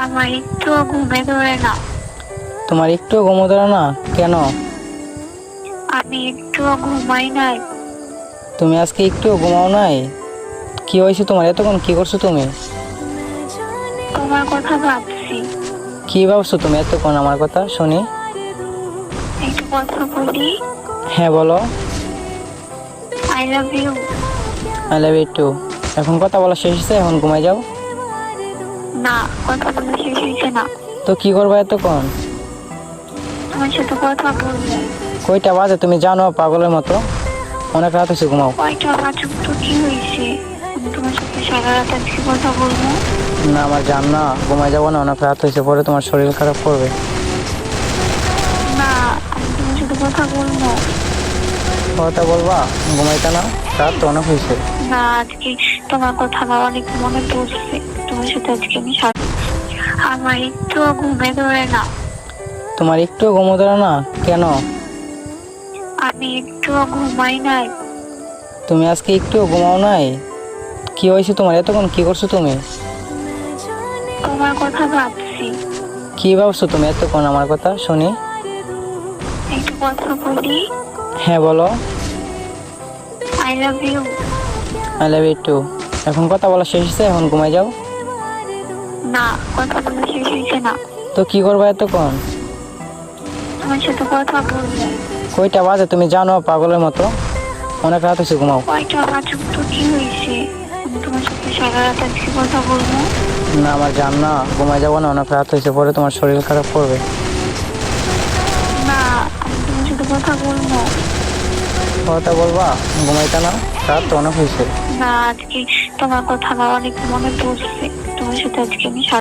আমার একটুও ঘুমে ধরে না। তোমার একটুও ঘুম ধরে না কেন? আমি একটুও ঘুমাই নাই। তুমি আজকে একটুও ঘুমাও নাই? কি হয়েছে তোমার? এতক্ষণ কি করছো তুমি? তোমার কথা ভাবছি। কি ভাবছো তুমি এতক্ষণ আমার কথা শুনি? একটু কথা বলি। হ্যাঁ বলো। I love you. I love you too. এখন কথা বলা শেষ হয়েছে, এখন ঘুমাই যাও। না, কথা বলা শেষ হয়েছে না। তো কি করবো এতক্ষণ? তোমার সাথে কথা বলবো। কয়টা বাজে তুমি জানো পাগলের মতো? অনেক রাত হয়েছে, ঘুমাও। কয়টা বাজুক তো কি হয়েছে, আমি তোমার সাথে সারা রাত আজকে কথা বলবো। না আমার জান না, ঘুমাই যাবো না, অনেক রাত হয়েছে, পরে তোমার শরীর খারাপ করবে। না, আমি তোমার সাথে কথা বলবো। কথা বলবা? ঘুমাইতা না? রাত তো অনেক হয়েছে। না, আজকে তোমার কথা আমার অনেক মনে পড়ছে। তোমার সাথে আজকে আমি আমার একটুও ঘুমে ধরে না। তোমার একটুও ঘুম ধরে না কেন? আমি একটুও ঘুমাই নাই। তুমি আজকে একটুও ঘুমাও নাই? কি হয়েছে তোমার? এতক্ষণ কি করছো তুমি? তোমার কথা ভাবছি। কি ভাবছো তুমি এতক্ষণ আমার কথা শুনি? একটু কথা বলি। হ্যাঁ বলো। I love you. I love you too. এখন কথা বলা শেষ হয়েছে, এখন ঘুমাই যাও। না, কথা বলা শেষ হয়েছে না। তো কি করবো এতক্ষণ? তোমার সাথে কথা বলবো। কয়টা বাজে তুমি জানো পাগলের মতো? অনেক রাত হয়েছে, ঘুমাও। কয়টা বাজুক তো কি হয়েছে, আমি তোমার সাথে সারা রাত আজকে কথা বলবো। না আমার জান না, ঘুমাই যাবো না, অনেক রাত হয়েছে, পরে তোমার শরীর খারাপ করবে। না, আমি তোমার সাথে কথা বলবো। কথা বলবা? ঘুমাইতা না? রাত তো অনেক হয়েছে। না, আজকে তোমার কথা আমার অনেক মনে পড়ছে। তোমার সাথে আজকে আমি